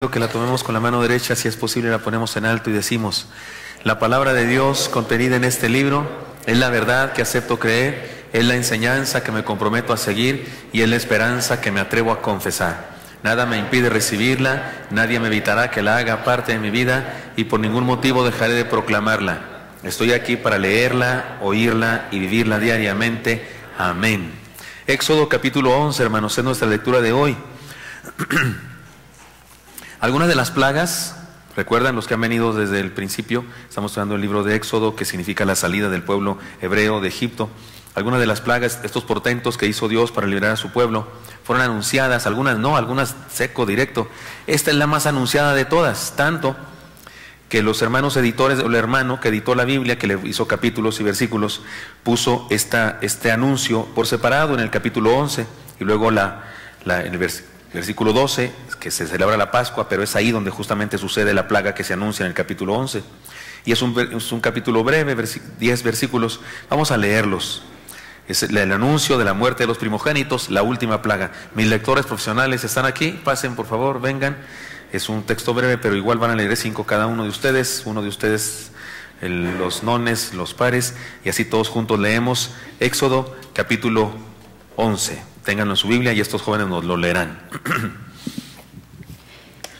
Que la tomemos con la mano derecha, si es posible la ponemos en alto y decimos: la palabra de Dios contenida en este libro es la verdad que acepto creer, es la enseñanza que me comprometo a seguir y es la esperanza que me atrevo a confesar. Nada me impide recibirla, nadie me evitará que la haga parte de mi vida y por ningún motivo dejaré de proclamarla. Estoy aquí para leerla, oírla y vivirla diariamente. Amén. Éxodo capítulo 11, hermanos, es nuestra lectura de hoy. Algunas de las plagas, recuerdan los que han venido desde el principio, estamos estudiando el libro de Éxodo, que significa la salida del pueblo hebreo de Egipto. Algunas de las plagas, estos portentos que hizo Dios para liberar a su pueblo, fueron anunciadas, algunas no, algunas seco, directo. Esta es la más anunciada de todas, tanto que los hermanos editores, o el hermano que editó la Biblia, que le hizo capítulos y versículos, puso este anuncio por separado en el capítulo 11, y luego en el versículo 12, que se celebra la Pascua, pero es ahí donde justamente sucede la plaga que se anuncia en el capítulo 11. Y es un capítulo breve, 10 versículos. Vamos a leerlos. Es el anuncio de la muerte de los primogénitos, la última plaga. Mis lectores profesionales están aquí, pasen por favor, vengan. Es un texto breve, pero igual van a leer 5 cada uno de ustedes. Uno de ustedes, los nones, los pares, y así todos juntos leemos Éxodo capítulo 11. Ténganlo en su Biblia y estos jóvenes nos lo leerán.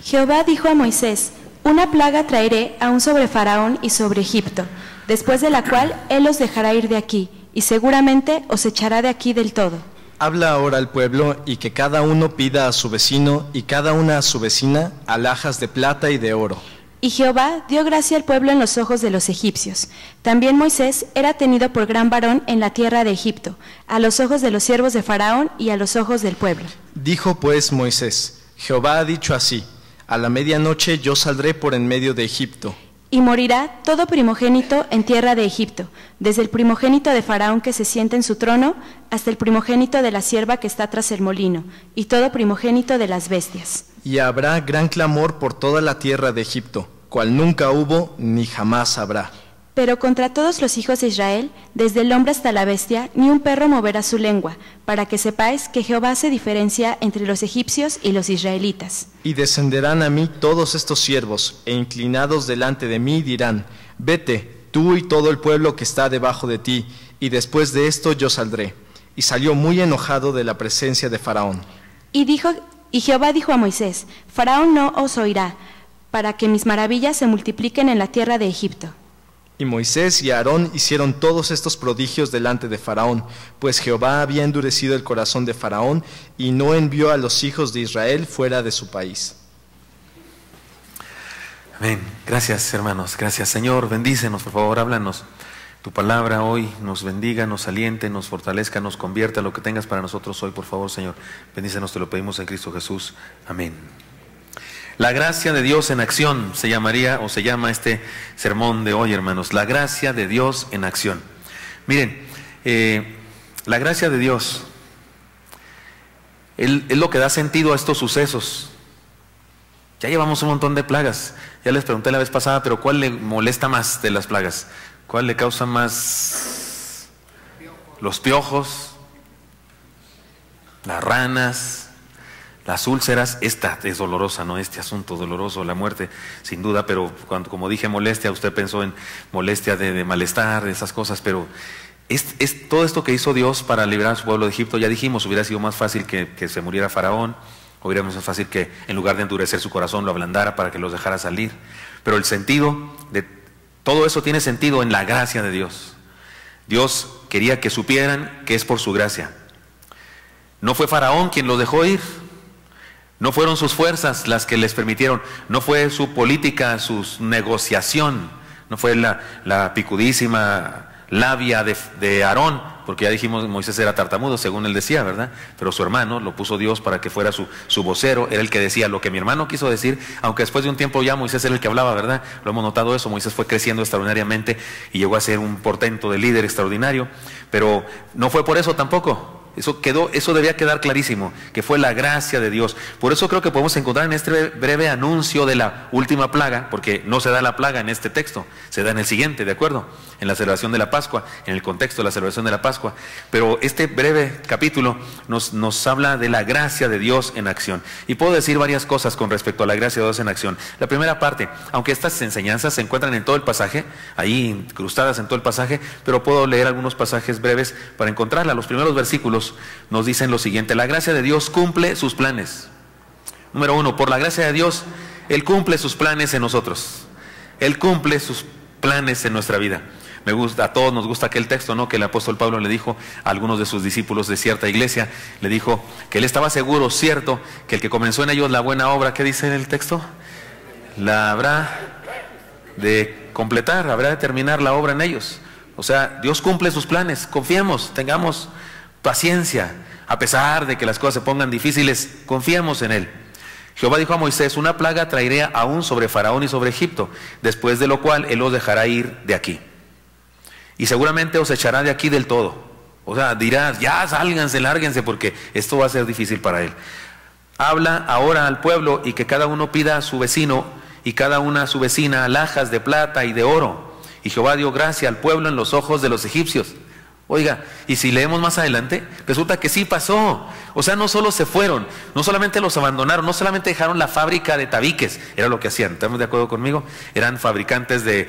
Jehová dijo a Moisés: una plaga traeré aún sobre Faraón y sobre Egipto, después de la cual él os dejará ir de aquí, y seguramente os echará de aquí del todo. Habla ahora al pueblo, y que cada uno pida a su vecino, y cada una a su vecina, alhajas de plata y de oro. Y Jehová dio gracia al pueblo en los ojos de los egipcios. También Moisés era tenido por gran varón en la tierra de Egipto, a los ojos de los siervos de Faraón y a los ojos del pueblo. Dijo pues Moisés: Jehová ha dicho así: a la medianoche yo saldré por en medio de Egipto. Y morirá todo primogénito en tierra de Egipto, desde el primogénito de Faraón que se sienta en su trono, hasta el primogénito de la sierva que está tras el molino, y todo primogénito de las bestias. Y habrá gran clamor por toda la tierra de Egipto, cual nunca hubo ni jamás habrá. Pero contra todos los hijos de Israel, desde el hombre hasta la bestia, ni un perro moverá su lengua, para que sepáis que Jehová hace diferencia entre los egipcios y los israelitas. Y descenderán a mí todos estos siervos, e inclinados delante de mí dirán: vete, tú y todo el pueblo que está debajo de ti, y después de esto yo saldré. Y salió muy enojado de la presencia de Faraón. Y Jehová dijo a Moisés: Faraón no os oirá, para que mis maravillas se multipliquen en la tierra de Egipto. Y Moisés y Aarón hicieron todos estos prodigios delante de Faraón, pues Jehová había endurecido el corazón de Faraón y no envió a los hijos de Israel fuera de su país. Amén. Gracias, hermanos. Gracias, Señor. Bendícenos, por favor, háblanos. Tu palabra hoy nos bendiga, nos aliente, nos fortalezca, nos convierta. Lo que tengas para nosotros hoy, por favor, Señor. Bendícenos, te lo pedimos en Cristo Jesús. Amén. La gracia de Dios en acción se llamaría, o se llama este sermón de hoy, hermanos. La gracia de Dios en acción. Miren, la gracia de Dios es lo que da sentido a estos sucesos. Ya llevamos un montón de plagas. Ya les pregunté la vez pasada, pero ¿cuál le molesta más de las plagas? ¿Cuál le causa más? Los piojos, las ranas, las úlceras. Esta es dolorosa, ¿no? Este asunto doloroso, la muerte, sin duda, pero como dije molestia, usted pensó en molestia de malestar, de esas cosas, pero es todo esto que hizo Dios para liberar a su pueblo de Egipto. Ya dijimos, hubiera sido más fácil que se muriera Faraón, hubiera sido más fácil que en lugar de endurecer su corazón lo ablandara para que los dejara salir, pero el sentido de todo eso tiene sentido en la gracia de Dios. Dios quería que supieran que es por su gracia. No fue Faraón quien los dejó ir. No fueron sus fuerzas las que les permitieron, no fue su política, su negociación, no fue la picudísima labia de Aarón, porque ya dijimos Moisés era tartamudo, según él decía, ¿verdad? Pero su hermano lo puso Dios para que fuera su vocero, era el que decía lo que mi hermano quiso decir, aunque después de un tiempo ya Moisés era el que hablaba, ¿verdad? Lo hemos notado eso, Moisés fue creciendo extraordinariamente y llegó a ser un portento de líder extraordinario, pero no fue por eso tampoco. Eso debía quedar clarísimo, que fue la gracia de Dios. Por eso creo que podemos encontrar en este breve anuncio de la última plaga, porque no se da la plaga en este texto, se da en el siguiente, ¿de acuerdo? En la celebración de la Pascua, en el contexto de la celebración de la Pascua. Pero este breve capítulo nos habla de la gracia de Dios en acción. Y puedo decir varias cosas con respecto a la gracia de Dios en acción. La primera parte, aunque estas enseñanzas se encuentran en todo el pasaje, ahí incrustadas en todo el pasaje, pero puedo leer algunos pasajes breves para encontrarla. Los primeros versículos nos dicen lo siguiente: la gracia de Dios cumple sus planes. Número 1, por la gracia de Dios, Él cumple sus planes en nosotros. Él cumple sus planes en nuestra vida. A todos nos gusta aquel texto, ¿no?, que el apóstol Pablo le dijo a algunos de sus discípulos de cierta iglesia. Le dijo que él estaba seguro, cierto, que el que comenzó en ellos la buena obra, ¿qué dice en el texto? La habrá de completar, habrá de terminar la obra en ellos. O sea, Dios cumple sus planes. Confiemos, tengamos paciencia, a pesar de que las cosas se pongan difíciles, confiemos en Él. Jehová dijo a Moisés: una plaga traeré aún sobre Faraón y sobre Egipto, después de lo cual Él os dejará ir de aquí. Y seguramente os echará de aquí del todo. O sea, dirás: ya sálganse, lárguense, porque esto va a ser difícil para Él. Habla ahora al pueblo, y que cada uno pida a su vecino y cada una a su vecina alhajas de plata y de oro. Y Jehová dio gracia al pueblo en los ojos de los egipcios. Oiga, y si leemos más adelante, resulta que sí pasó. O sea, no solo se fueron, no solamente los abandonaron, no solamente dejaron la fábrica de tabiques, era lo que hacían, ¿estamos de acuerdo conmigo? Eran fabricantes de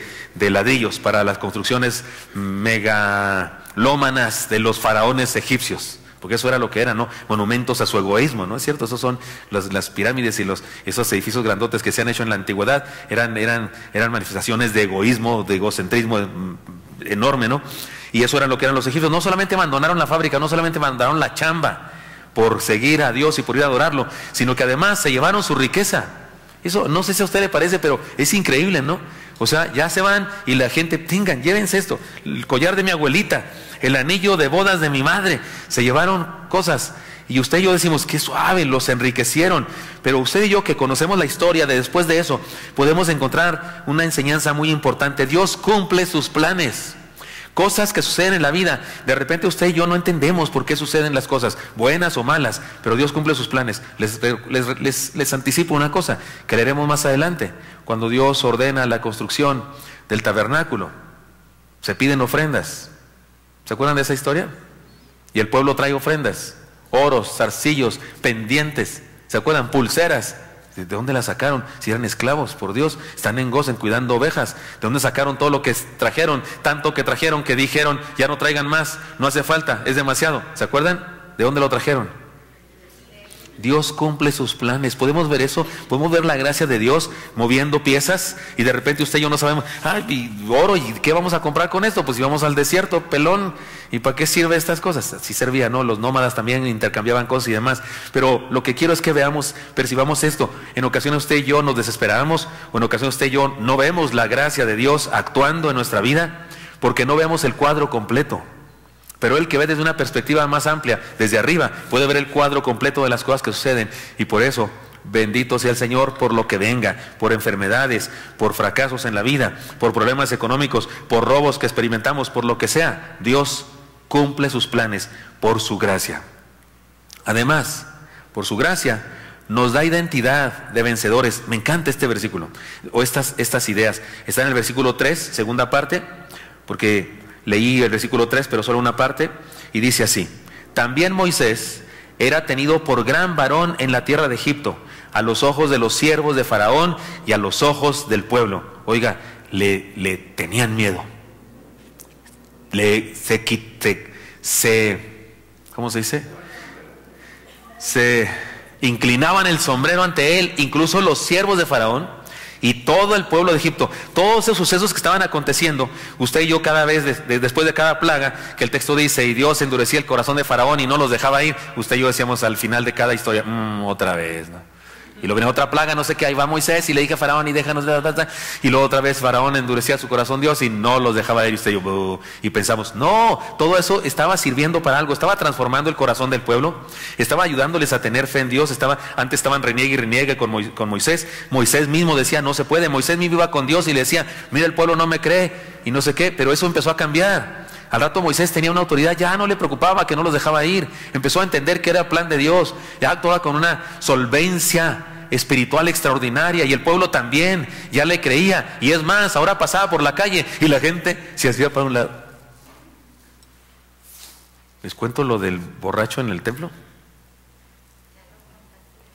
ladrillos para las construcciones megalómanas de los faraones egipcios. Porque eso era lo que eran, ¿no? Monumentos a su egoísmo, ¿no es cierto? Esos son las pirámides y esos edificios grandotes que se han hecho en la antigüedad. Eran manifestaciones de egoísmo, de egocentrismo enorme, ¿no? Y eso era lo que eran los egipcios. No solamente abandonaron la fábrica, no solamente abandonaron la chamba por seguir a Dios y por ir a adorarlo, sino que además se llevaron su riqueza. Eso no sé si a usted le parece, pero es increíble, ¿no? O sea, ya se van y la gente: tengan, llévense esto, el collar de mi abuelita, el anillo de bodas de mi madre. Se llevaron cosas. Y usted y yo decimos: qué suave, los enriquecieron. Pero usted y yo, que conocemos la historia de después de eso, podemos encontrar una enseñanza muy importante. Dios cumple sus planes. Cosas que suceden en la vida, de repente usted y yo no entendemos por qué suceden las cosas, buenas o malas, pero Dios cumple sus planes. Les anticipo una cosa que leeremos más adelante. Cuando Dios ordena la construcción del tabernáculo, se piden ofrendas. ¿Se acuerdan de esa historia? Y el pueblo trae ofrendas: oros, zarcillos, pendientes. ¿Se acuerdan? Pulseras. ¿De dónde las sacaron? Si eran esclavos, por Dios, están en Gosén cuidando ovejas. ¿De dónde sacaron todo lo que trajeron? Tanto que trajeron que dijeron: ya no traigan más, no hace falta, es demasiado. ¿Se acuerdan? ¿De dónde lo trajeron? Dios cumple sus planes. ¿Podemos ver eso? ¿Podemos ver la gracia de Dios moviendo piezas? Y de repente usted y yo no sabemos: ay, oro, ¿y qué vamos a comprar con esto? Pues si vamos al desierto, pelón, ¿y para qué sirve estas cosas? Sí servía, ¿no? Los nómadas también intercambiaban cosas y demás. Pero lo que quiero es que percibamos esto. En ocasiones usted y yo nos desesperamos, o en ocasiones usted y yo no vemos la gracia de Dios actuando en nuestra vida, porque no vemos el cuadro completo. Pero el que ve desde una perspectiva más amplia, desde arriba, puede ver el cuadro completo de las cosas que suceden. Y por eso, bendito sea el Señor por lo que venga, por enfermedades, por fracasos en la vida, por problemas económicos, por robos que experimentamos, por lo que sea. Dios cumple sus planes por su gracia. Además, por su gracia, nos da identidad de vencedores. Me encanta este versículo, o estas ideas. Está en el versículo 3, segunda parte, porque leí el versículo 3, pero solo una parte, y dice así: también Moisés era tenido por gran varón en la tierra de Egipto, a los ojos de los siervos de Faraón y a los ojos del pueblo. Oiga, le tenían miedo. ¿Cómo se dice? Se inclinaban el sombrero ante él, incluso los siervos de Faraón y todo el pueblo de Egipto. Todos esos sucesos que estaban aconteciendo, usted y yo cada vez, después de cada plaga, que el texto dice: y Dios endurecía el corazón de Faraón y no los dejaba ir. Usted y yo decíamos al final de cada historia: otra vez, ¿no? Y luego viene otra plaga, no sé qué, ahí va Moisés y le dije a Faraón: y déjanos, y luego otra vez Faraón endurecía su corazón Dios y no los dejaba ir. Y usted y yo, y pensamos: no, todo eso estaba sirviendo para algo, estaba transformando el corazón del pueblo, estaba ayudándoles a tener fe en Dios. Antes estaban reniegue y reniegue con Moisés. Moisés mismo decía: no se puede. Moisés mismo iba con Dios y le decía: mira, el pueblo no me cree y no sé qué. Pero eso empezó a cambiar. Al rato Moisés tenía una autoridad, ya no le preocupaba que no los dejaba ir. Empezó a entender que era plan de Dios. Ya actuaba con una solvencia espiritual extraordinaria, y el pueblo también ya le creía. Y es más, ahora pasaba por la calle y la gente se hacía para un lado. ¿Les cuento lo del borracho en el templo?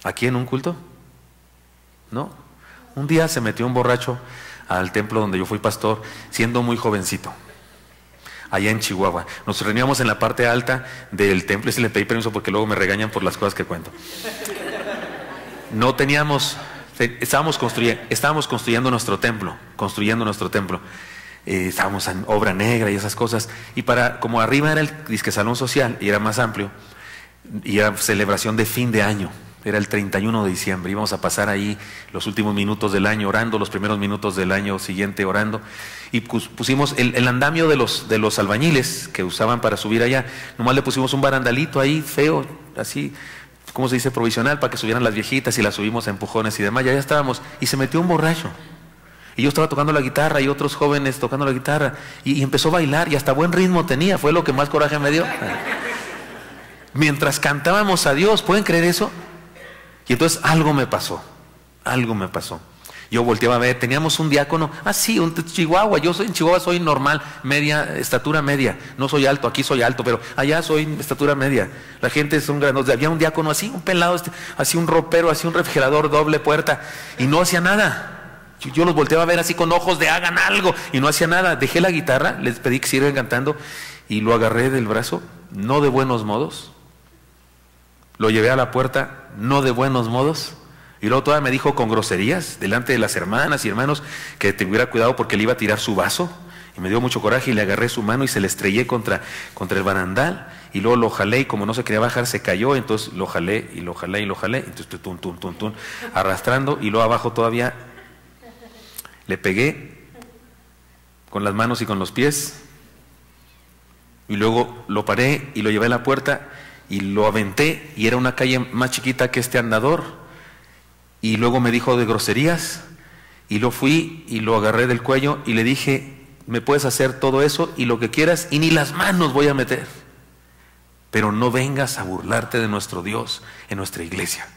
¿Aquí en un culto? No. Un día se metió un borracho al templo donde yo fui pastor, siendo muy jovencito, allá en Chihuahua. Nos reuníamos en la parte alta del templo, y si le pedí permiso porque luego me regañan por las cosas que cuento. No teníamos, estábamos construyendo nuestro templo, estábamos en obra negra y esas cosas, y como arriba era el disque salón social y era más amplio, y era celebración de fin de año. Era el 31 de diciembre, íbamos a pasar ahí los últimos minutos del año orando, los primeros minutos del año siguiente orando, y pusimos el andamio de los albañiles que usaban para subir allá. Nomás le pusimos un barandalito ahí feo, así, ¿cómo se dice? Provisional, para que subieran las viejitas, y las subimos a empujones y demás. Ya estábamos, y se metió un borracho, y yo estaba tocando la guitarra y otros jóvenes tocando la guitarra, y empezó a bailar, y hasta buen ritmo tenía. Fue lo que más coraje me dio. Mientras cantábamos a Dios, ¿pueden creer eso? Y entonces algo me pasó. Yo volteaba a ver, teníamos un diácono, un Chihuahua, en Chihuahua soy normal, estatura media, no soy alto, aquí soy alto, pero allá soy estatura media. La gente son grandes. Había un diácono así, un pelado, así un ropero, así un refrigerador doble puerta, y no hacía nada. Yo los volteaba a ver así con ojos de hagan algo, y no hacía nada. Dejé la guitarra, les pedí que siguieran cantando, y lo agarré del brazo, no de buenos modos. Lo llevé a la puerta, no de buenos modos, y luego todavía me dijo con groserías delante de las hermanas y hermanos que tuviera cuidado porque le iba a tirar su vaso, y me dio mucho coraje, y le agarré su mano y se le estrellé contra el barandal, y luego lo jalé, y como no se quería bajar se cayó, entonces lo jalé, entonces arrastrando, y luego abajo todavía le pegué con las manos y con los pies, y luego lo paré y lo llevé a la puerta y lo aventé, y era una calle más chiquita que este andador, y luego me dijo de groserías, y lo fui y lo agarré del cuello y le dije, me puedes hacer todo eso y lo que quieras, y ni las manos voy a meter, pero no vengas a burlarte de nuestro Dios en nuestra iglesia.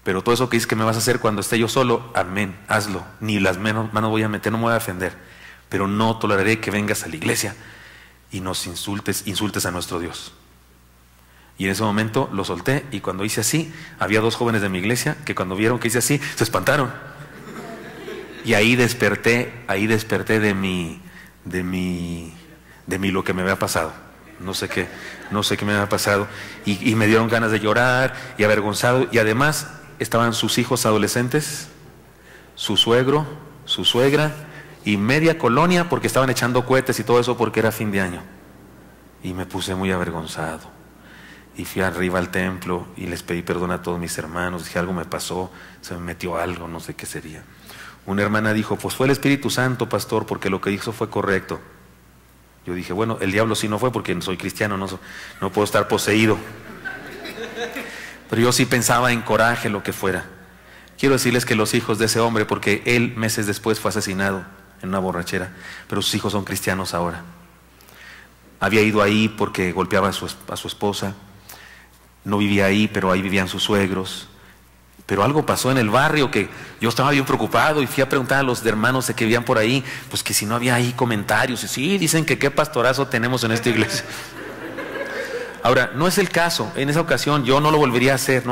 Pero todo eso que dices que me vas a hacer cuando esté yo solo, amén, hazlo, ni las manos voy a meter, no me voy a ofender, pero no toleraré que vengas a la iglesia y nos insultes a nuestro Dios. Y en ese momento lo solté, y cuando hice así, había dos jóvenes de mi iglesia que cuando vieron que hice así, se espantaron. Y ahí desperté de lo que me había pasado. No sé qué me había pasado. Y me dieron ganas de llorar y avergonzado. Y además estaban sus hijos adolescentes, su suegro, su suegra y media colonia, porque estaban echando cohetes y todo eso porque era fin de año. Y me puse muy avergonzado. Y fui arriba al templo y les pedí perdón a todos mis hermanos. Dije, algo me pasó, se me metió algo, no sé qué sería. Una hermana dijo, pues fue el Espíritu Santo, pastor, porque lo que hizo fue correcto. Yo dije, bueno, el diablo sí no fue, porque soy cristiano, no puedo estar poseído. Pero yo sí pensaba en coraje, lo que fuera. Quiero decirles que los hijos de ese hombre, porque él meses después fue asesinado en una borrachera, pero sus hijos son cristianos ahora. Había ido ahí porque golpeaba a su esposa. No vivía ahí, pero ahí vivían sus suegros. Pero algo pasó en el barrio que yo estaba bien preocupado, y fui a preguntar a los hermanos que vivían por ahí, pues que si no había ahí comentarios. Y sí, dicen que qué pastorazo tenemos en esta iglesia. Ahora, no es el caso. En esa ocasión yo no lo volvería a hacer.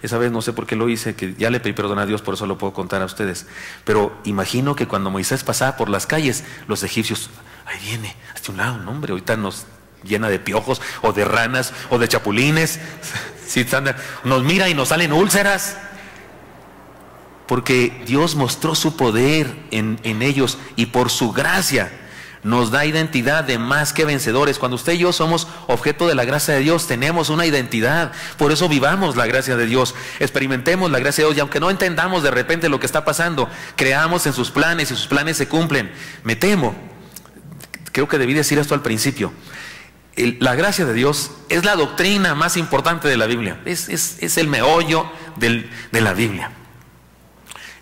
Esa vez no sé por qué lo hice, que ya le pedí perdón a Dios, por eso lo puedo contar a ustedes. Pero imagino que cuando Moisés pasaba por las calles, los egipcios, ahí viene, hasta un lado, un hombre, ahorita nos llena de piojos, o de ranas, o de chapulines. Nos mira y nos salen úlceras. Porque Dios mostró su poder en ellos, y por su gracia nos da identidad de más que vencedores. Cuando usted y yo somos objeto de la gracia de Dios, tenemos una identidad. Por eso vivamos la gracia de Dios, experimentemos la gracia de Dios, y aunque no entendamos de repente lo que está pasando, creamos en sus planes, y sus planes se cumplen. Me temo, creo que debí decir esto al principio, la gracia de Dios es la doctrina más importante de la Biblia, es el meollo de la Biblia.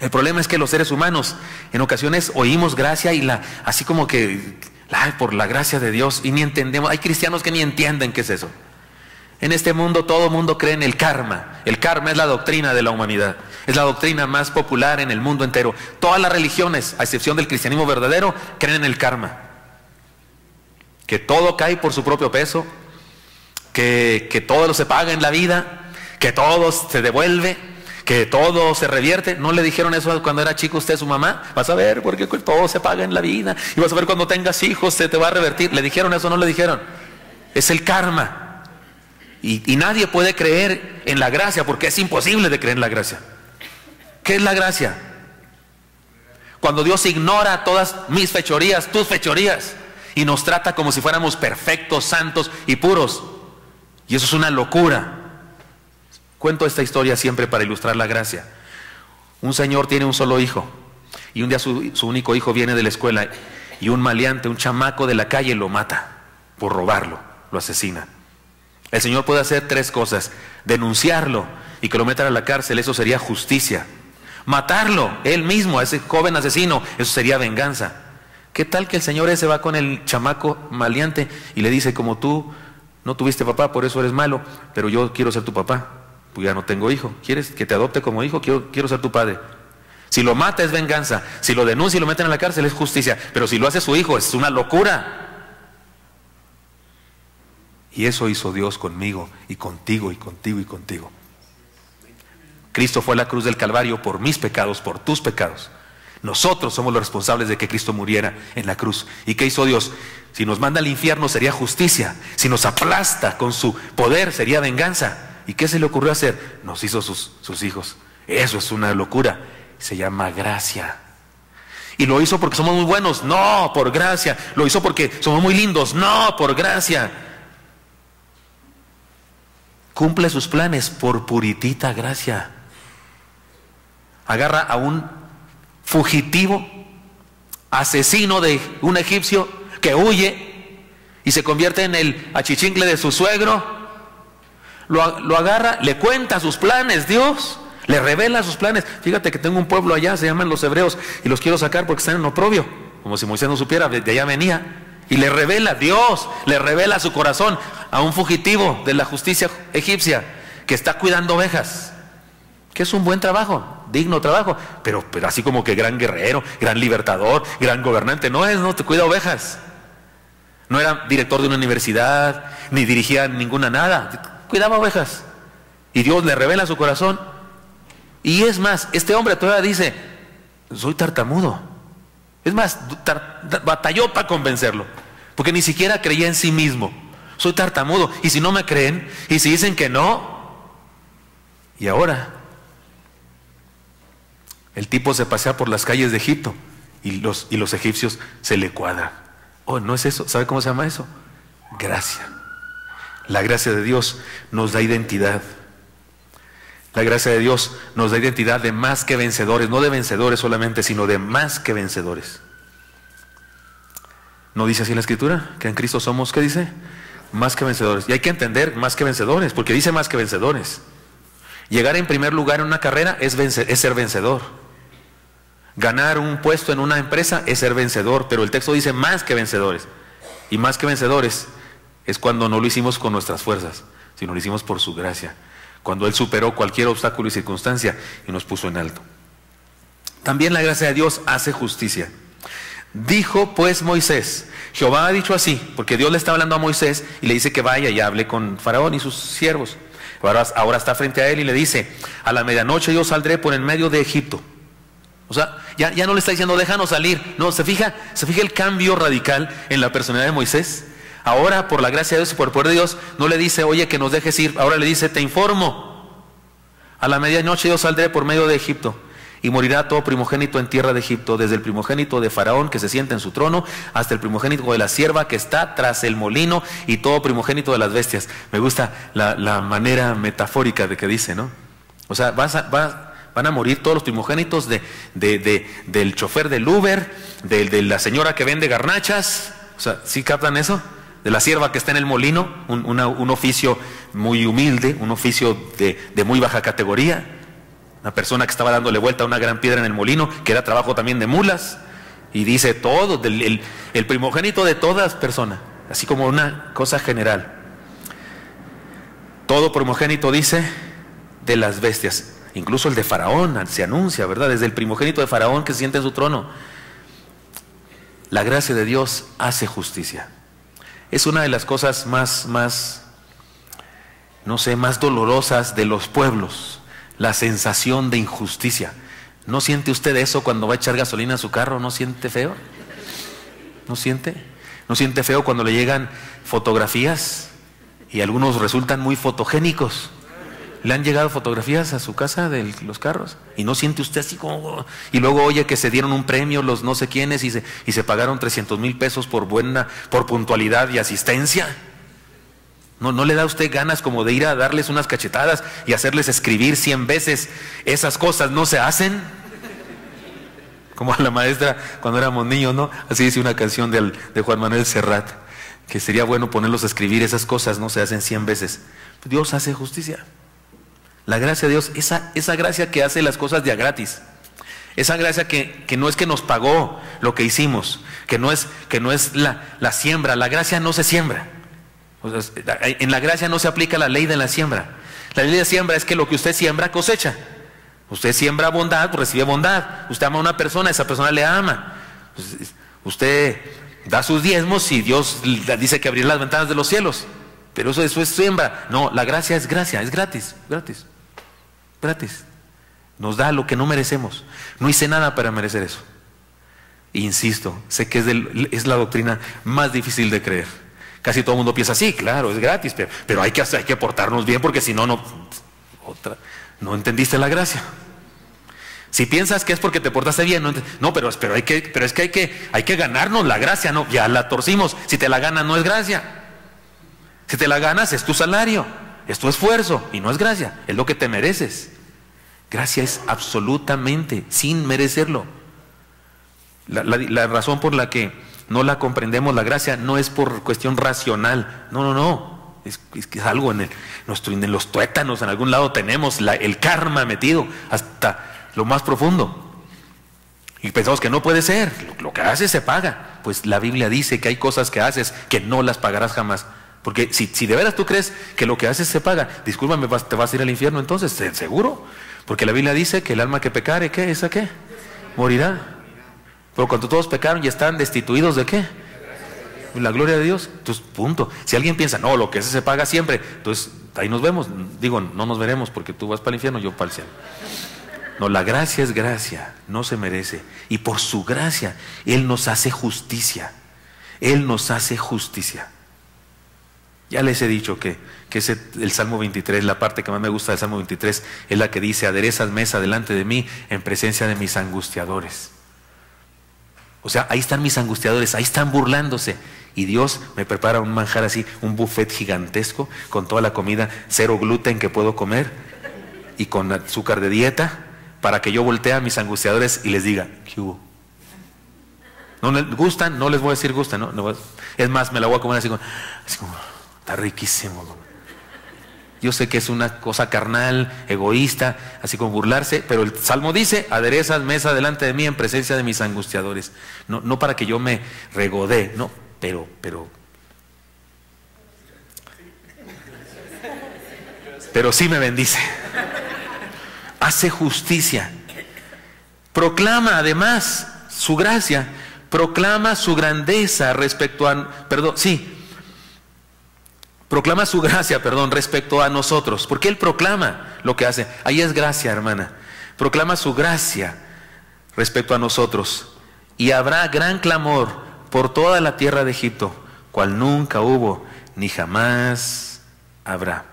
El problema es que los seres humanos en ocasiones oímos gracia y así como que Ay, por la gracia de Dios, y ni entendemos. Hay cristianos que ni entienden qué es eso. En este mundo todo el mundo cree en el karma. El karma es la doctrina de la humanidad. Es la doctrina más popular en el mundo entero. Todas las religiones, a excepción del cristianismo verdadero, creen en el karma. Que todo cae por su propio peso, que todo se paga en la vida, que todo se devuelve, que todo se revierte. ¿No le dijeron eso cuando era chico usted a su mamá? Vas a ver, porque todo se paga en la vida, y vas a ver cuando tengas hijos se te va a revertir. ¿Le dijeron eso o no le dijeron? Es el karma. Y nadie puede creer en la gracia, porque es imposible de creer en la gracia. ¿Qué es la gracia? Cuando Dios ignora todas mis fechorías, tus fechorías, y nos trata como si fuéramos perfectos, santos y puros. Y eso es una locura. Cuento esta historia siempre para ilustrar la gracia. Un señor tiene un solo hijo, y un día su único hijo viene de la escuela, y un maleante, un chamaco de la calle lo mata por robarlo, lo asesina. El Señor puede hacer tres cosas: denunciarlo y que lo metan a la cárcel, eso sería justicia. Matarlo, él mismo, a ese joven asesino, eso sería venganza. ¿Qué tal que el Señor ese va con el chamaco maleante y le dice: como tú no tuviste papá, por eso eres malo, pero yo quiero ser tu papá, pues ya no tengo hijo, ¿quieres que te adopte como hijo? Quiero ser tu padre. Si lo mata es venganza, si lo denuncia y lo meten a la cárcel es justicia, pero si lo hace su hijo es una locura. Y eso hizo Dios conmigo y contigo y contigo y contigo. Cristo fue a la cruz del Calvario por mis pecados, por tus pecados. Nosotros somos los responsables de que Cristo muriera en la cruz. ¿Y qué hizo Dios? Si nos manda al infierno sería justicia. Si nos aplasta con su poder sería venganza. ¿Y qué se le ocurrió hacer? Nos hizo sus hijos. Eso es una locura. Se llama gracia. ¿Y lo hizo porque somos muy buenos? No, por gracia. ¿Lo hizo porque somos muy lindos? No, por gracia. Cumple sus planes por puritita gracia. Agarra a un fugitivo, asesino de un egipcio que huye y se convierte en el achichincle de su suegro. Lo agarra, le cuenta sus planes, Dios le revela sus planes. Fíjate que tengo un pueblo allá, se llaman los hebreos, y los quiero sacar porque están en oprobio. Como si Moisés no supiera, de allá venía. Y le revela, Dios le revela su corazón a un fugitivo de la justicia egipcia que está cuidando ovejas, que es un buen trabajo, digno trabajo, pero así como que gran guerrero, gran libertador, gran gobernante, no te cuida ovejas. No era director de una universidad, ni dirigía ninguna nada, cuidaba ovejas. Y Dios le revela su corazón. Y es más, este hombre todavía dice: soy tartamudo. Es más, batalló para convencerlo, porque ni siquiera creía en sí mismo. Soy tartamudo, y si no me creen, y si dicen que no. Y ahora el tipo se pasea por las calles de Egipto y los egipcios se le cuadran. Oh, no es eso. ¿Sabe cómo se llama eso? Gracia. La gracia de Dios nos da identidad. La gracia de Dios nos da identidad de más que vencedores, no de vencedores solamente, sino de más que vencedores. ¿No dice así la Escritura? Que en Cristo somos, ¿qué dice? Más que vencedores. Y hay que entender más que vencedores, porque dice más que vencedores. Llegar en primer lugar en una carrera es ser vencedor. Ganar un puesto en una empresa es ser vencedor, pero el texto dice más que vencedores. Y más que vencedores es cuando no lo hicimos con nuestras fuerzas, sino lo hicimos por su gracia. Cuando Él superó cualquier obstáculo y circunstancia y nos puso en alto. También la gracia de Dios hace justicia. Dijo pues Moisés, Jehová ha dicho así, porque Dios le está hablando a Moisés y le dice que vaya y hable con Faraón y sus siervos. Ahora está frente a él y le dice: a la medianoche yo saldré por en medio de Egipto. O sea, ya no le está diciendo déjanos salir. No, ¿se fija el cambio radical en la personalidad de Moisés? Ahora, por la gracia de Dios y por el poder de Dios, no le dice, oye, que nos dejes ir. Ahora le dice, te informo. A la medianoche yo saldré por medio de Egipto, y morirá todo primogénito en tierra de Egipto, desde el primogénito de Faraón que se sienta en su trono, hasta el primogénito de la sierva que está tras el molino, y todo primogénito de las bestias. Me gusta la manera metafórica de que dice, ¿no? O sea, van a morir todos los primogénitos del chofer del Uber, de la señora que vende garnachas. O sea, ¿sí captan eso? De la sierva que está en el molino, un oficio muy humilde, un oficio de muy baja categoría. Una persona que estaba dándole vuelta a una gran piedra en el molino, que era trabajo también de mulas. Y dice todo, el primogénito de todas personas, así como una cosa general. Todo primogénito dice de las bestias. Incluso el de Faraón se anuncia, ¿verdad? Desde el primogénito de Faraón que se sienta en su trono. La gracia de Dios hace justicia. Es una de las cosas más dolorosas de los pueblos. La sensación de injusticia. ¿No siente usted eso cuando va a echar gasolina a su carro? ¿No siente feo? ¿No siente? ¿No siente feo cuando le llegan fotografías y algunos resultan muy fotogénicos? ¿Le han llegado fotografías a su casa de los carros? ¿Y no siente usted así como...? Y luego oye que se dieron un premio los no sé quiénes y se pagaron 300,000 pesos por puntualidad y asistencia. ¿No le da a usted ganas como de ir a darles unas cachetadas y hacerles escribir 100 veces esas cosas no se hacen? Como a la maestra cuando éramos niños, ¿no? Así dice una canción de Juan Manuel Serrat, que sería bueno ponerlos a escribir esas cosas no se hacen 100 veces. Dios hace justicia. La gracia de Dios, esa gracia que hace las cosas de a gratis. Esa gracia que no es que nos pagó lo que hicimos, que no es la siembra. La gracia no se siembra. O sea, en la gracia no se aplica la ley de la siembra. La ley de la siembra es que lo que usted siembra cosecha. Usted siembra bondad, pues recibe bondad. Usted ama a una persona, esa persona le ama. Usted da sus diezmos y Dios dice que abrirá las ventanas de los cielos. Pero eso es siembra. No, la gracia, es gratis. Nos da lo que no merecemos. No hice nada para merecer eso. Insisto, sé que es la doctrina más difícil de creer. Casi todo el mundo piensa, sí, claro, es gratis, pero hay que portarnos bien porque si no, no entendiste la gracia. Si piensas que es porque te portaste bien, pero es que hay que ganarnos la gracia, no, ya la torcimos. Si te la ganas no es gracia. Si te la ganas es tu salario, es tu esfuerzo y no es gracia, es lo que te mereces. Gracia es absolutamente sin merecerlo. La razón por la que no la comprendemos, la gracia, no es por cuestión racional. No. Es que es algo en los tuétanos, en algún lado tenemos el karma metido hasta lo más profundo. Y pensamos que no puede ser. Lo que haces se paga. Pues la Biblia dice que hay cosas que haces que no las pagarás jamás. Porque si de veras tú crees que lo que haces se paga, discúlpame, te vas a ir al infierno entonces, seguro. Porque la Biblia dice que el alma que pecare, ¿qué? ¿Esa qué? Morirá. Pero cuando todos pecaron y están destituidos ¿de qué? La gloria de Dios. Entonces, punto. Si alguien piensa, no, lo que se paga siempre, entonces ahí nos vemos. Digo, no nos veremos porque tú vas para el infierno, yo para el cielo. No, la gracia es gracia, no se merece. Y por su gracia, Él nos hace justicia. Él nos hace justicia. Ya les he dicho que es el Salmo 23, la parte que más me gusta del Salmo 23, es la que dice, aderezas mesa delante de mí en presencia de mis angustiadores. O sea, ahí están mis angustiadores, ahí están burlándose. Y Dios me prepara un manjar así, un buffet gigantesco, con toda la comida, 0 gluten que puedo comer, y con azúcar de dieta, para que yo voltee a mis angustiadores y les diga, ¿qué hubo? ¿No les gustan? No les voy a decir gustan, ¿no? Es más, me la voy a comer así como está riquísimo. Yo sé que es una cosa carnal, egoísta, así como burlarse, pero el Salmo dice, aderezas mesa delante de mí en presencia de mis angustiadores. No para que yo me regodee, no, pero sí me bendice. Hace justicia. Proclama además su gracia, proclama su grandeza respecto a, proclama su gracia, respecto a nosotros. Porque Él proclama lo que hace. Ahí es gracia, hermana. Proclama su gracia respecto a nosotros. Y habrá gran clamor por toda la tierra de Egipto, cual nunca hubo, ni jamás habrá.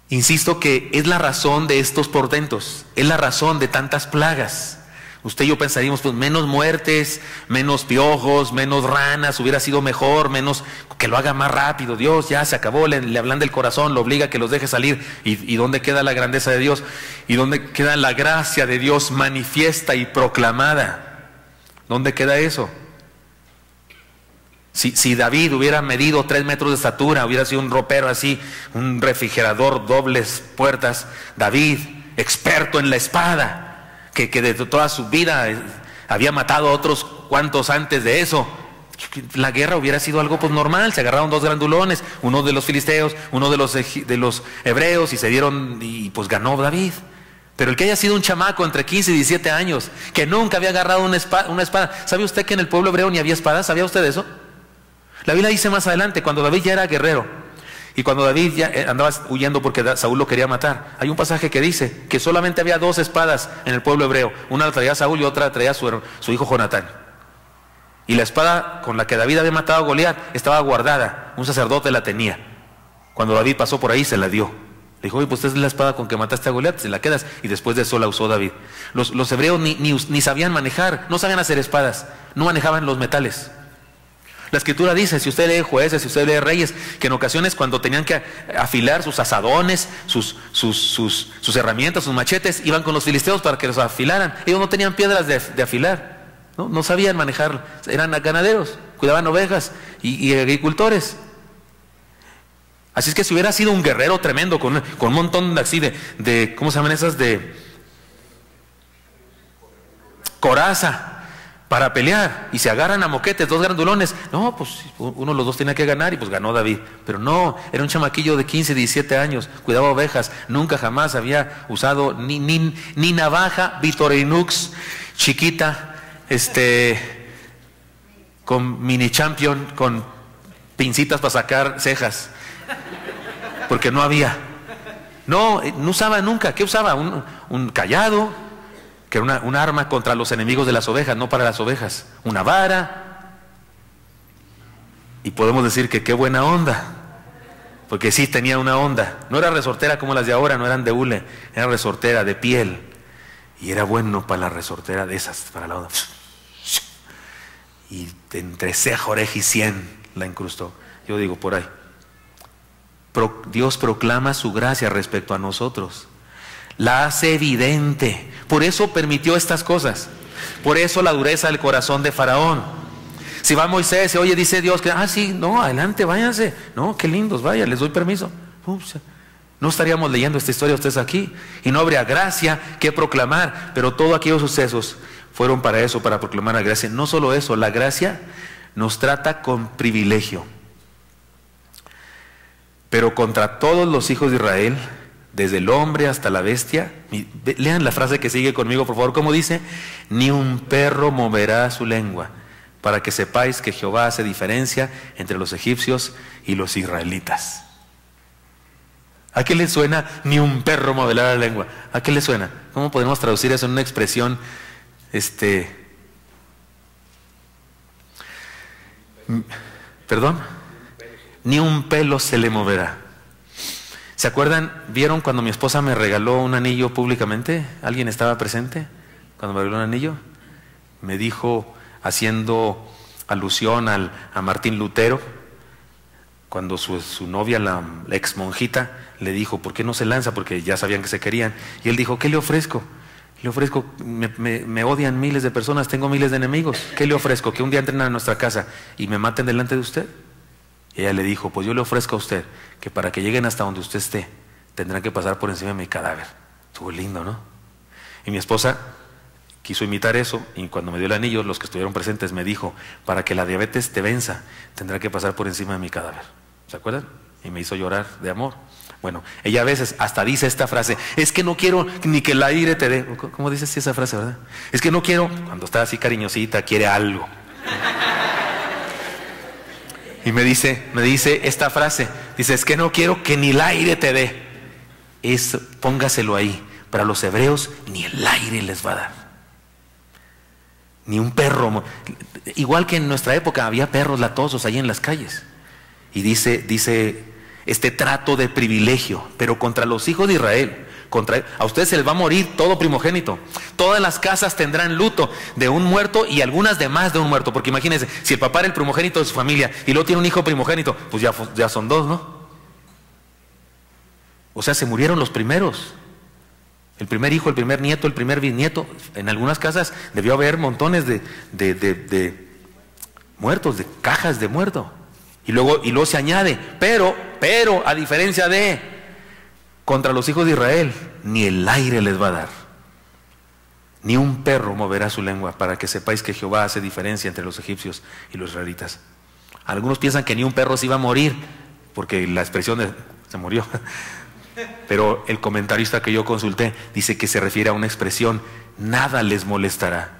Insisto que es la razón de estos portentos, es la razón de tantas plagas. Usted y yo pensaríamos, pues menos muertes, menos piojos, menos ranas, hubiera sido mejor, menos que lo haga más rápido. Dios ya se acabó, le ablanda el corazón, lo obliga a que los deje salir. ¿Y dónde queda la grandeza de Dios? ¿Y dónde queda la gracia de Dios manifiesta y proclamada? ¿Dónde queda eso? Si David hubiera medido 3 metros de estatura, hubiera sido un ropero así, un refrigerador, dobles puertas, David, experto en la espada, que de toda su vida había matado a otros cuantos antes de eso. La guerra hubiera sido algo pues normal. Se agarraron dos grandulones, uno de los filisteos, uno de los hebreos, y se dieron, y pues ganó David. Pero el que haya sido un chamaco entre 15 y 17 años, que nunca había agarrado una espada. ¿Sabe usted que en el pueblo hebreo ni había espadas? ¿Sabía usted eso? La Biblia dice más adelante, cuando David ya era guerrero, y cuando David ya andaba huyendo porque Saúl lo quería matar, hay un pasaje que dice que solamente había dos espadas en el pueblo hebreo. Una la traía Saúl y otra la traía su hijo Jonatán. Y la espada con la que David había matado a Goliat estaba guardada, un sacerdote la tenía. Cuando David pasó por ahí se la dio. Le dijo: oye, pues esta es la espada con que mataste a Goliat, se la quedas. Y después de eso la usó David. Los hebreos ni sabían manejar, no sabían hacer espadas, no manejaban los metales. La escritura dice, si usted lee Jueces, si usted lee Reyes, que en ocasiones cuando tenían que afilar sus azadones, sus herramientas, sus machetes, iban con los filisteos para que los afilaran. Ellos no tenían piedras de afilar, no sabían manejar, eran ganaderos, cuidaban ovejas y agricultores. Así es que si hubiera sido un guerrero tremendo con un montón así de ¿cómo se llaman esas? De coraza para pelear, y se agarran a moquetes, dos grandulones, no, pues uno de los dos tenía que ganar, y pues ganó David. Pero no, era un chamaquillo de 15, 17 años, cuidaba ovejas, nunca jamás había usado ni navaja Victorinox chiquita, con mini champion, con pincitas para sacar cejas, porque no había. No usaba nunca. ¿Qué usaba? Un cayado, que era un arma contra los enemigos de las ovejas, no para las ovejas. Una vara. Y podemos decir que qué buena onda, porque sí tenía una onda. No era resortera como las de ahora, no eran de hule, era resortera de piel. Y era bueno para la resortera de esas, para la onda. Y entre ceja, oreja y sien la incrustó. Yo digo por ahí. Dios proclama su gracia respecto a nosotros, la hace evidente. Por eso permitió estas cosas. Por eso la dureza del corazón de Faraón. Si va Moisés, oye, dice Dios que, sí, no, adelante, váyanse. No, qué lindos, vaya, les doy permiso. No estaríamos leyendo esta historia ustedes aquí, y no habría gracia que proclamar. Pero todos aquellos sucesos fueron para eso, para proclamar la gracia. No solo eso, la gracia nos trata con privilegio. Pero contra todos los hijos de Israel, desde el hombre hasta la bestia, lean la frase que sigue conmigo, por favor, como dice: ni un perro moverá su lengua, para que sepáis que Jehová hace diferencia entre los egipcios y los israelitas. ¿A qué le suena ni un perro moverá la lengua? ¿A qué le suena? ¿Cómo podemos traducir eso en una expresión? ¿Perdón? Ni un pelo se le moverá. ¿Se acuerdan? ¿Vieron cuando mi esposa me regaló un anillo públicamente? ¿Alguien estaba presente cuando me regaló un anillo? Me dijo, haciendo alusión a Martín Lutero, cuando su novia, la ex monjita, le dijo: ¿por qué no se lanza? Porque ya sabían que se querían. Y él dijo: ¿qué le ofrezco? Le ofrezco, me odian miles de personas, tengo miles de enemigos. ¿Qué le ofrezco? ¿Que un día entren a nuestra casa y me maten delante de usted? Y ella le dijo: pues yo le ofrezco a usted que para que lleguen hasta donde usted esté, tendrán que pasar por encima de mi cadáver. Estuvo lindo, ¿no? Y mi esposa quiso imitar eso, y cuando me dio el anillo, los que estuvieron presentes me dijo: para que la diabetes te venza, tendrá que pasar por encima de mi cadáver. ¿Se acuerdan? Y me hizo llorar de amor. Bueno, ella a veces hasta dice esta frase: es que no quiero ni que el aire te dé. ¿Cómo dices esa frase, verdad? Es que no quiero, cuando está así cariñosita, quiere algo. Y me dice esta frase, dice: es que no quiero que ni el aire te dé. Póngaselo ahí. Para los hebreos ni el aire les va a dar. Ni un perro. Igual que en nuestra época había perros latosos ahí en las calles. Y dice este trato de privilegio, pero contra los hijos de Israel. A ustedes se les va a morir todo primogénito. Todas las casas tendrán luto de un muerto, y algunas de más de un muerto. Porque imagínense, si el papá era el primogénito de su familia y luego tiene un hijo primogénito, pues ya son dos, ¿no? O sea, se murieron los primeros. El primer hijo, el primer nieto, el primer bisnieto. En algunas casas debió haber montones de muertos, de cajas de muerto. Y luego se añade, pero a diferencia de contra los hijos de Israel, ni el aire les va a dar. Ni un perro moverá su lengua, para que sepáis que Jehová hace diferencia entre los egipcios y los israelitas. Algunos piensan que ni un perro se iba a morir, porque la expresión de se murió. Pero el comentarista que yo consulté dice que se refiere a una expresión: nada les molestará.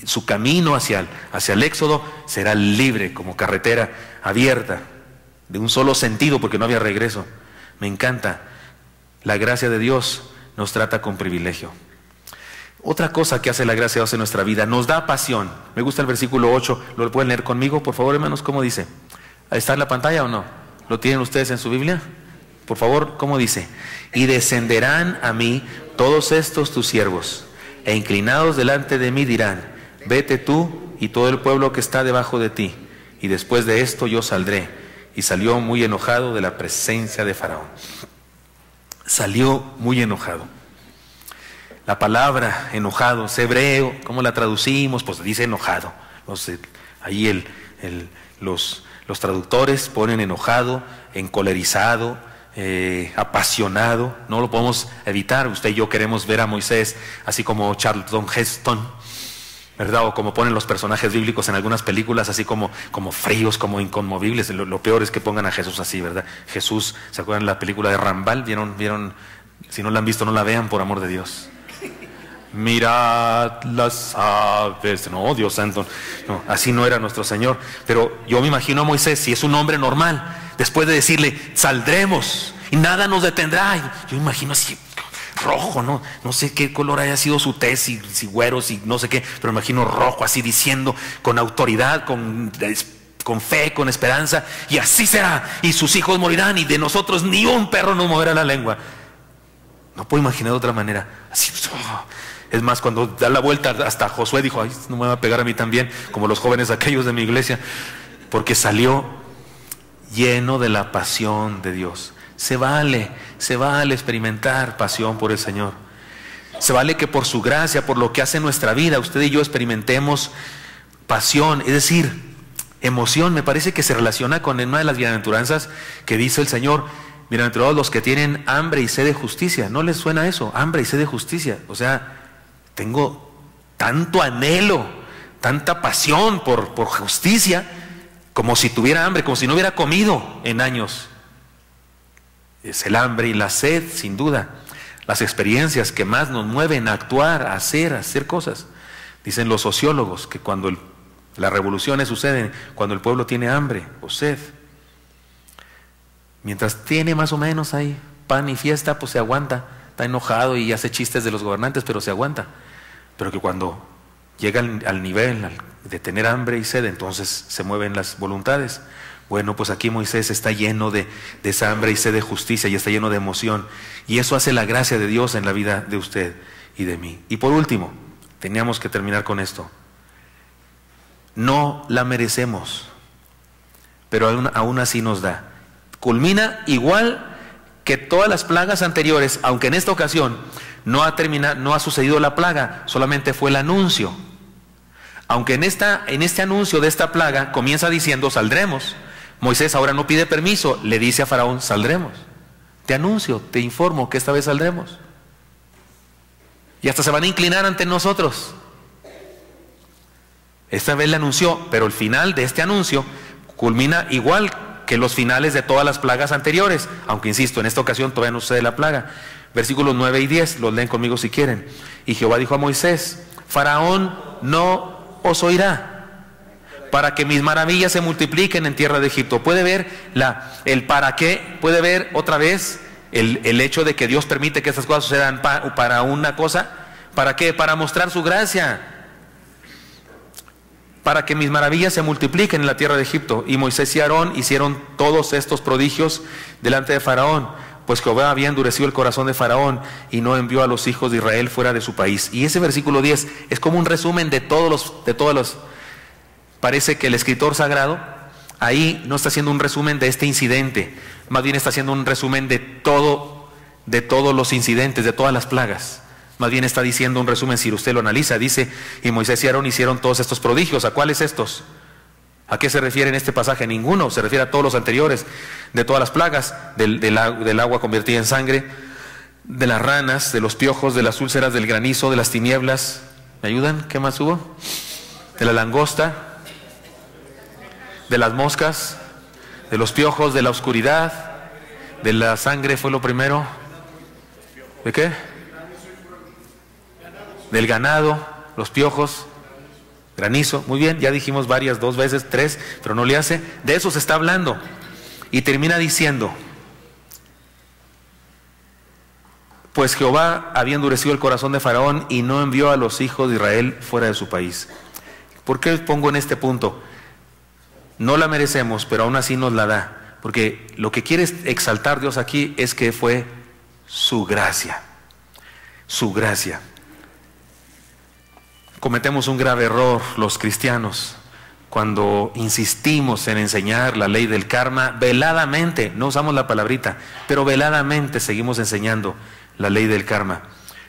Su camino hacia el Éxodo será libre, como carretera abierta, de un solo sentido, porque no había regreso. Me encanta. La gracia de Dios nos trata con privilegio. Otra cosa que hace la gracia de Dios en nuestra vida, nos da pasión. Me gusta el versículo 8, ¿lo pueden leer conmigo, por favor, hermanos? ¿Cómo dice? ¿Está en la pantalla o no? ¿Lo tienen ustedes en su Biblia? Por favor, ¿cómo dice? Y descenderán a mí todos estos tus siervos, e inclinados delante de mí dirán: vete tú y todo el pueblo que está debajo de ti, y después de esto yo saldré. Y salió muy enojado de la presencia de Faraón. Salió muy enojado. La palabra enojado es hebreo. ¿Cómo la traducimos? Pues dice enojado. Ahí los traductores ponen enojado, encolerizado, apasionado. No lo podemos evitar. Usted y yo queremos ver a Moisés así como Charlton Heston, ¿verdad? O como ponen los personajes bíblicos en algunas películas, así como fríos, como inconmovibles. Lo peor es que pongan a Jesús así, ¿verdad? Jesús, ¿se acuerdan de la película de Rambal? ¿Vieron? Si no la han visto, no la vean, por amor de Dios. Mirad las aves. No, Dios santo, no, así no era nuestro Señor. Pero yo me imagino a Moisés, si es un hombre normal, después de decirle: saldremos y nada nos detendrá. Yo imagino así, rojo, no sé qué color haya sido su tez, si güero, si no sé qué, pero me imagino rojo, así diciendo con autoridad, con fe, con esperanza: y así será, y sus hijos morirán, y de nosotros ni un perro nos moverá la lengua. No puedo imaginar de otra manera. Así, es más, cuando da la vuelta, hasta Josué dijo: ay, no me va a pegar a mí también, como los jóvenes aquellos de mi iglesia, porque salió lleno de la pasión de Dios. Se vale experimentar pasión por el Señor. Se vale que por su gracia, por lo que hace en nuestra vida, usted y yo experimentemos pasión, es decir, emoción. Me parece que se relaciona con una de las bienaventuranzas que dice el Señor: bienaventurados los que tienen hambre y sed de justicia. ¿No les suena eso? Hambre y sed de justicia. O sea, tengo tanto anhelo, tanta pasión por justicia, como si tuviera hambre, como si no hubiera comido en años. Es el hambre y la sed, sin duda, las experiencias que más nos mueven a actuar, a hacer cosas. Dicen los sociólogos que cuando las revoluciones suceden, cuando el pueblo tiene hambre o sed, mientras tiene más o menos ahí pan y fiesta, pues se aguanta. Está enojado y hace chistes de los gobernantes, pero se aguanta. Pero que cuando llega al nivel de tener hambre y sed, entonces se mueven las voluntades. Bueno, pues aquí Moisés está lleno de esa hambre y sed de justicia, y está lleno de emoción. Y eso hace la gracia de Dios en la vida de usted y de mí. Y por último, teníamos que terminar con esto. No la merecemos, pero aún así nos da. Culmina igual que todas las plagas anteriores, aunque en esta ocasión no ha sucedido la plaga, solamente fue el anuncio. Aunque en este anuncio de esta plaga comienza diciendo: saldremos. Moisés ahora no pide permiso, le dice a Faraón: saldremos. Te anuncio, te informo que esta vez saldremos. Y hasta se van a inclinar ante nosotros. Esta vez le anunció, pero el final de este anuncio culmina igual que los finales de todas las plagas anteriores, aunque insisto, en esta ocasión todavía no sucede la plaga. Versículos 9 y 10, los leen conmigo si quieren. Y Jehová dijo a Moisés: Faraón no os oirá, para que mis maravillas se multipliquen en tierra de Egipto. Puede ver el para qué, puede ver otra vez el hecho de que Dios permite que estas cosas sucedan para una cosa. ¿Para qué? Para mostrar su gracia. Para que mis maravillas se multipliquen en la tierra de Egipto. Y Moisés y Aarón hicieron todos estos prodigios delante de Faraón, pues Jehová había endurecido el corazón de Faraón y no envió a los hijos de Israel fuera de su país. Y ese versículo 10 es como un resumen de todos los. Parece que el escritor sagrado ahí no está haciendo un resumen de este incidente, más bien está haciendo un resumen de todos los incidentes, de todas las plagas. Más bien está diciendo un resumen, si usted lo analiza, dice: y Moisés y Aarón hicieron todos estos prodigios. ¿A cuáles estos? ¿A qué se refiere en este pasaje? Ninguno, se refiere a todos los anteriores, de todas las plagas, del agua convertida en sangre, de las ranas, de los piojos, de las úlceras, del granizo, de las tinieblas. ¿Me ayudan? ¿Qué más hubo? De la langosta, de las moscas, de los piojos, de la oscuridad, de la sangre fue lo primero. ¿De qué? Del ganado, los piojos, granizo. Muy bien, ya dijimos varias, 2 veces, 3, pero no le hace. De eso se está hablando. Y termina diciendo: pues Jehová había endurecido el corazón de Faraón y no envió a los hijos de Israel fuera de su país. ¿Por qué pongo en este punto? No la merecemos, pero aún así nos la da. Porque lo que quiere exaltar Dios aquí es que fue su gracia. Su gracia. Cometemos un grave error los cristianos cuando insistimos en enseñar la ley del karma veladamente. No usamos la palabrita, pero veladamente seguimos enseñando la ley del karma,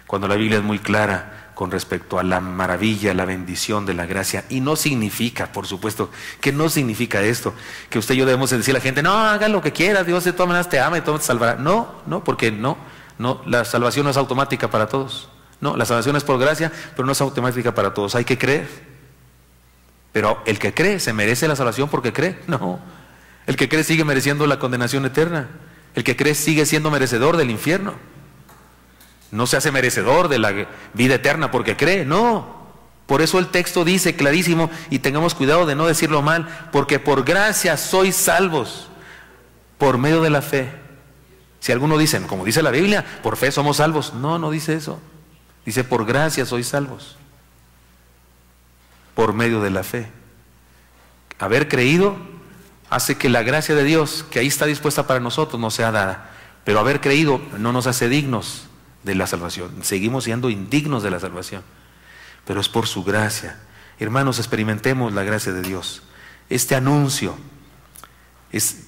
cuando la Biblia es muy clara con respecto a la maravilla, la bendición de la gracia. Y no significa, por supuesto, que no significa esto, que usted y yo debemos decir a la gente: no, haga lo que quiera, Dios de todas maneras te ama y todo te salvará. No, porque no, la salvación no es automática para todos. No, la salvación es por gracia, pero no es automática para todos. Hay que creer. Pero el que cree, ¿se merece la salvación porque cree? No. El que cree sigue mereciendo la condenación eterna. El que cree sigue siendo merecedor del infierno. No se hace merecedor de la vida eterna porque cree, no. Por eso el texto dice clarísimo, y tengamos cuidado de no decirlo mal: porque por gracia sois salvos, por medio de la fe. Si algunos dicen, como dice la Biblia, por fe somos salvos. No, no dice eso. Dice: por gracia sois salvos, por medio de la fe. Haber creído hace que la gracia de Dios, que ahí está dispuesta para nosotros, nos sea dada. Pero haber creído no nos hace dignos de la salvación. Seguimos siendo indignos de la salvación, pero es por su gracia. Hermanos, experimentemos la gracia de Dios. Este anuncio es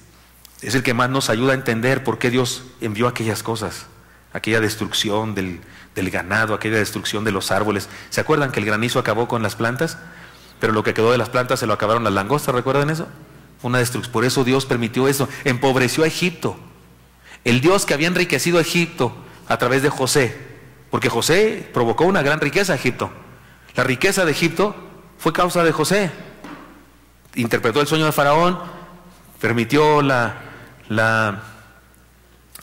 el que más nos ayuda a entender por qué Dios envió aquellas cosas, aquella destrucción del ganado, aquella destrucción de los árboles. ¿Se acuerdan que el granizo acabó con las plantas? Pero lo que quedó de las plantas se lo acabaron las langostas. ¿Recuerdan eso? Una destrucción. Por eso Dios permitió eso. Empobreció a Egipto. El Dios que había enriquecido a Egipto a través de José, porque José provocó una gran riqueza a Egipto. La riqueza de Egipto fue causa de José. Interpretó el sueño de Faraón, permitió la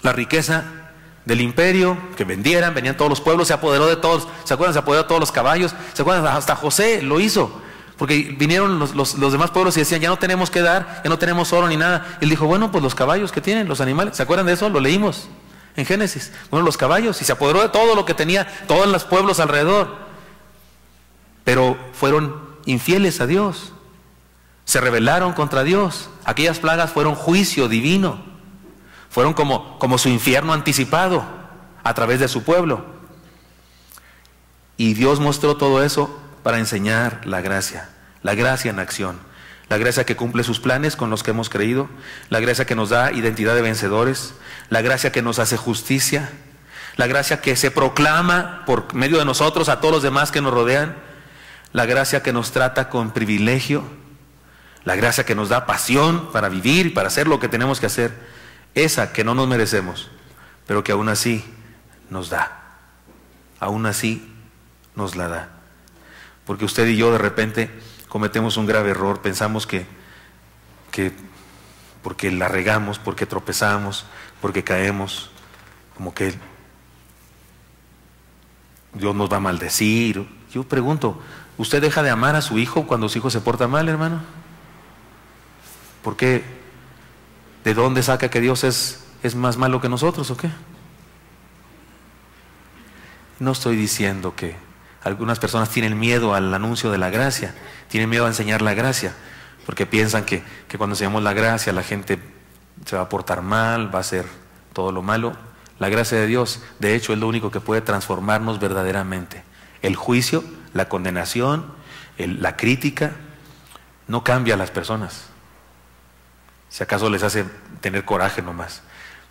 riqueza del imperio, que venían todos los pueblos, se apoderó de todos. ¿Se acuerdan? Se apoderó de todos los caballos. ¿Se acuerdan? Hasta José lo hizo, porque vinieron los demás pueblos y decían: ya no tenemos que dar, ya no tenemos oro ni nada. Él dijo: bueno, pues los caballos que tienen, los animales. ¿Se acuerdan de eso? Lo leímos en Génesis. Bueno, los caballos. Y se apoderó de todo lo que tenía, todos los pueblos alrededor. Pero fueron infieles a Dios, se rebelaron contra Dios. Aquellas plagas fueron juicio divino, fueron como su infierno anticipado a través de su pueblo. Y Dios mostró todo eso para enseñar la gracia en acción. La gracia que cumple sus planes con los que hemos creído, la gracia que nos da identidad de vencedores, la gracia que nos hace justicia, la gracia que se proclama por medio de nosotros a todos los demás que nos rodean, la gracia que nos trata con privilegio, la gracia que nos da pasión para vivir y para hacer lo que tenemos que hacer, esa que no nos merecemos, pero que aún así nos da, aún así nos la da. Porque usted y yo de repente cometemos un grave error, pensamos que porque la regamos, porque tropezamos, porque caemos, como que Dios nos va a maldecir. Yo pregunto, ¿usted deja de amar a su hijo cuando su hijo se porta mal, hermano? ¿Por qué? ¿De dónde saca que Dios es más malo que nosotros o qué? No estoy diciendo que algunas personas tienen miedo al anuncio de la gracia, tienen miedo a enseñar la gracia, porque piensan que cuando enseñamos la gracia la gente se va a portar mal, va a hacer todo lo malo. La gracia de Dios, de hecho, es lo único que puede transformarnos verdaderamente. El juicio, la condenación, la crítica, no cambia a las personas. Si acaso les hace tener coraje nomás.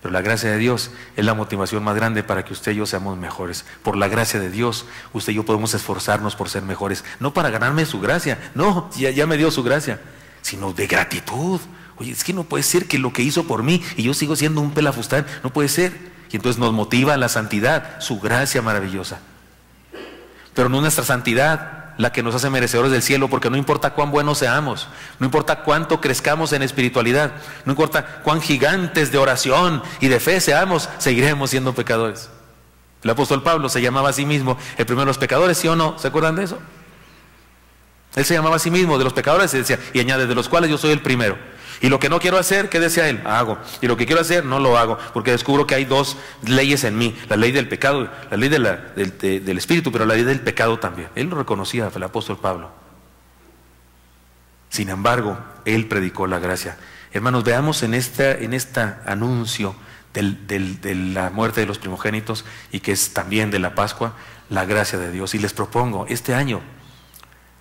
Pero la gracia de Dios es la motivación más grande para que usted y yo seamos mejores. Por la gracia de Dios, usted y yo podemos esforzarnos por ser mejores. No para ganarme su gracia, no, ya me dio su gracia, sino de gratitud. Oye, es que no puede ser que lo que hizo por mí y yo sigo siendo un pelafustán, no puede ser. Y entonces nos motiva a la santidad, su gracia maravillosa. Pero no nuestra santidad la que nos hace merecedores del cielo, porque no importa cuán buenos seamos, no importa cuánto crezcamos en espiritualidad, no importa cuán gigantes de oración y de fe seamos, seguiremos siendo pecadores. El apóstol Pablo se llamaba a sí mismo el primero de los pecadores, ¿sí o no? ¿Se acuerdan de eso? Él se llamaba a sí mismo de los pecadores y decía, y añade, de los cuales yo soy el primero. Y lo que no quiero hacer, ¿qué decía él? Hago. Y lo que quiero hacer, no lo hago, porque descubro que hay dos leyes en mí, la ley del pecado, la ley del espíritu, pero la ley del pecado también. Él lo reconocía, el apóstol Pablo. Sin embargo, él predicó la gracia. Hermanos, veamos en este anuncio de la muerte de los primogénitos, y que es también de la Pascua, la gracia de Dios. Y les propongo, este año,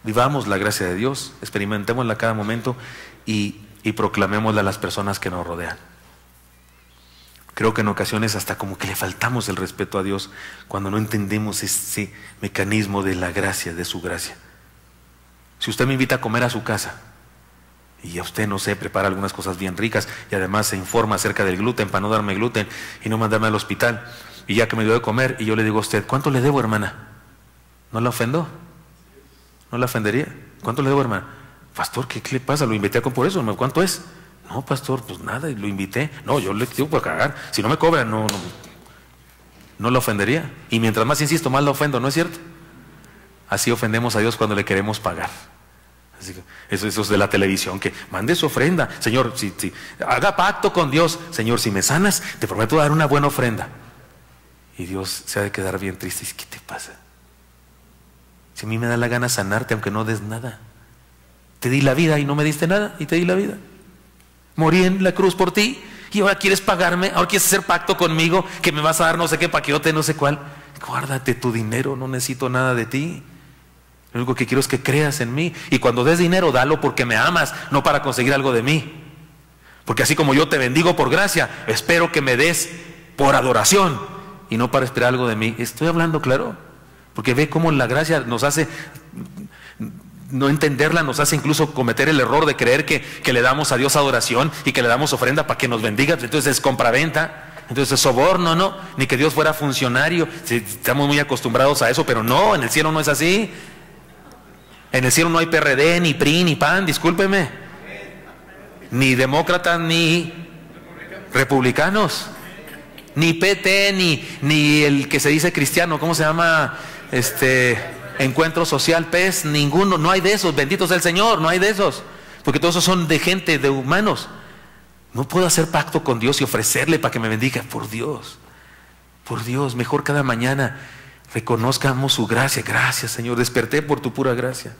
vivamos la gracia de Dios, experimentémosla a cada momento y proclamémosla a las personas que nos rodean. Creo que en ocasiones hasta como que le faltamos el respeto a Dios cuando no entendemos ese mecanismo de la gracia, de su gracia. Si usted me invita a comer a su casa y a usted, no sé, prepara algunas cosas bien ricas y además se informa acerca del gluten para no darme gluten y no mandarme al hospital, y ya que me dio de comer y yo le digo a usted, ¿cuánto le debo, hermana? ¿No la ofendo? ¿No la ofendería? ¿Cuánto le debo, hermana? Pastor, ¿qué le pasa? Lo invité a comer por eso. ¿Cuánto es? No, pastor, pues nada, lo invité. No, yo le digo para cagar. Si no me cobran, no la ofendería. Y mientras más insisto, más la ofendo, ¿no es cierto? Así ofendemos a Dios cuando le queremos pagar. Así que eso es de la televisión, que mande su ofrenda. Señor, si haga pacto con Dios. Señor, si me sanas, te prometo dar una buena ofrenda. Y Dios se ha de quedar bien triste. ¿Qué te pasa? Si a mí me da la gana sanarte aunque no des nada. Te di la vida y no me diste nada, y te di la vida. Morí en la cruz por ti y ahora quieres pagarme, ahora quieres hacer pacto conmigo, que me vas a dar no sé qué paquiote, no sé cuál. Guárdate tu dinero, no necesito nada de ti. Lo único que quiero es que creas en mí. Y cuando des dinero, dalo porque me amas, no para conseguir algo de mí. Porque así como yo te bendigo por gracia, espero que me des por adoración y no para esperar algo de mí. Estoy hablando claro, porque ve cómo la gracia nos hace... No entenderla nos hace incluso cometer el error de creer que le damos a Dios adoración y que le damos ofrenda para que nos bendiga. Entonces es compraventa, entonces es soborno, no, ni que Dios fuera funcionario. Estamos muy acostumbrados a eso, pero no, en el cielo no es así. En el cielo no hay PRD, ni PRI, ni PAN, discúlpeme, ni demócratas, ni republicanos, ni PT, ni el que se dice cristiano, ¿cómo se llama? Encuentro Social, PES, ninguno, no hay de esos, bendito sea el Señor, no hay de esos, porque todos esos son de gente, de humanos. No puedo hacer pacto con Dios y ofrecerle para que me bendiga. Por Dios, mejor cada mañana reconozcamos su gracia. Gracias, Señor, desperté por tu pura gracia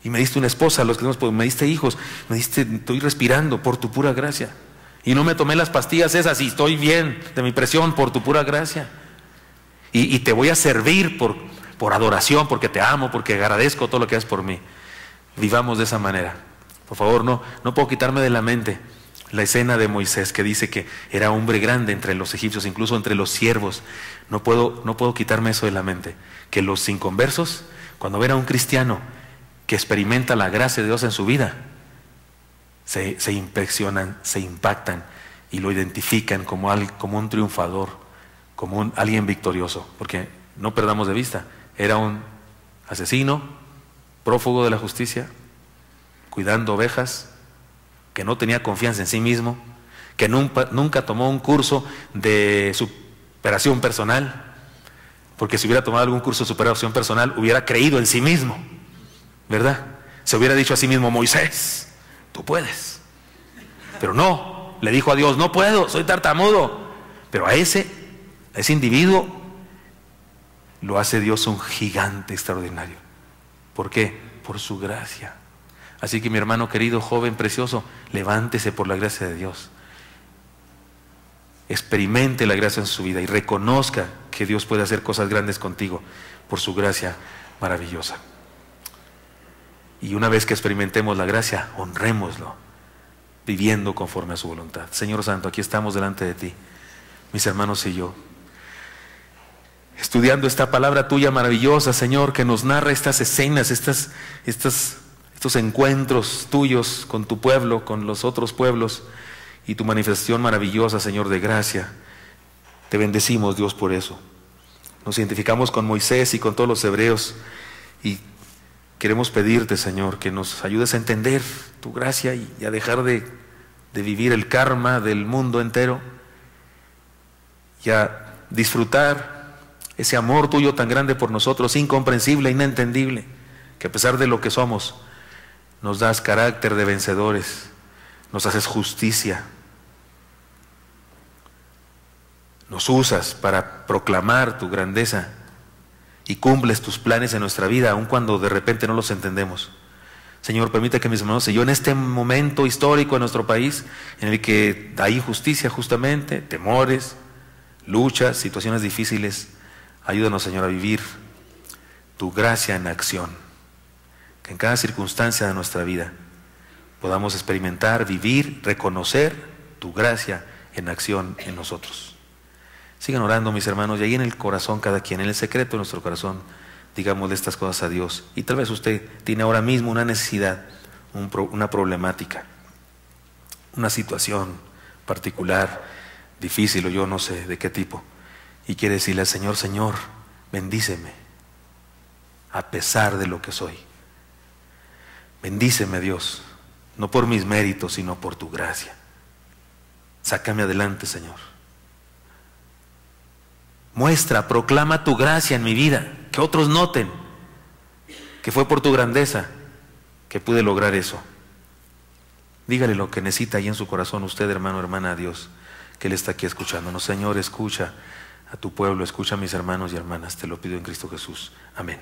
y me diste una esposa, los que me diste hijos, estoy respirando por tu pura gracia, y no me tomé las pastillas esas y estoy bien de mi presión por tu pura gracia, y te voy a servir por adoración, porque te amo, porque agradezco todo lo que haces por mí. Vivamos de esa manera. Por favor, no puedo quitarme de la mente la escena de Moisés, que dice que era hombre grande entre los egipcios, incluso entre los siervos. No puedo quitarme eso de la mente, que los inconversos, cuando ven a un cristiano que experimenta la gracia de Dios en su vida, se impresionan, se impactan y lo identifican como un triunfador, como alguien victorioso, porque no perdamos de vista, era un asesino, prófugo de la justicia, cuidando ovejas, que no tenía confianza en sí mismo, que nunca tomó un curso de superación personal, porque si hubiera tomado algún curso de superación personal, hubiera creído en sí mismo, ¿verdad? Se hubiera dicho a sí mismo, Moisés, tú puedes. Pero no, le dijo a Dios, no puedo, soy tartamudo. Pero a ese individuo lo hace Dios un gigante extraordinario. ¿Por qué? Por su gracia. Así que mi hermano querido, joven, precioso, levántese por la gracia de Dios. Experimente la gracia en su vida y reconozca que Dios puede hacer cosas grandes contigo por su gracia maravillosa. Y una vez que experimentemos la gracia, honrémoslo, viviendo conforme a su voluntad. Señor Santo, aquí estamos delante de ti, mis hermanos y yo, estudiando esta palabra tuya maravillosa, Señor, que nos narra estas escenas, estos encuentros tuyos con tu pueblo, con los otros pueblos, y tu manifestación maravillosa, Señor, de gracia. Te bendecimos, Dios, por eso. Nos identificamos con Moisés y con todos los hebreos y queremos pedirte, Señor, que nos ayudes a entender tu gracia y a dejar de vivir el karma del mundo entero y a disfrutar ese amor tuyo tan grande por nosotros, incomprensible, inentendible, que a pesar de lo que somos, nos das carácter de vencedores, nos haces justicia, nos usas para proclamar tu grandeza y cumples tus planes en nuestra vida, aun cuando de repente no los entendemos. Señor, permite que mis hermanos y yo en este momento histórico de nuestro país, en el que hay injusticia justamente, temores, luchas, situaciones difíciles, ayúdanos, Señor, a vivir tu gracia en acción, que en cada circunstancia de nuestra vida podamos experimentar, vivir, reconocer tu gracia en acción en nosotros. Sigan orando, mis hermanos, y ahí en el corazón cada quien, en el secreto de nuestro corazón, digámosle estas cosas a Dios. Y tal vez usted tiene ahora mismo una necesidad, una problemática, una situación particular, difícil o yo no sé de qué tipo, y quiere decirle al Señor: Señor, bendíceme a pesar de lo que soy. Bendíceme, Dios, no por mis méritos, sino por tu gracia. Sácame adelante, Señor. Muestra, proclama tu gracia en mi vida, que otros noten que fue por tu grandeza que pude lograr eso. Dígale lo que necesita ahí en su corazón usted, hermano, hermana, a Dios, que Él está aquí escuchándonos. Señor, escucha a tu pueblo, escucha a mis hermanos y hermanas, te lo pido en Cristo Jesús. Amén.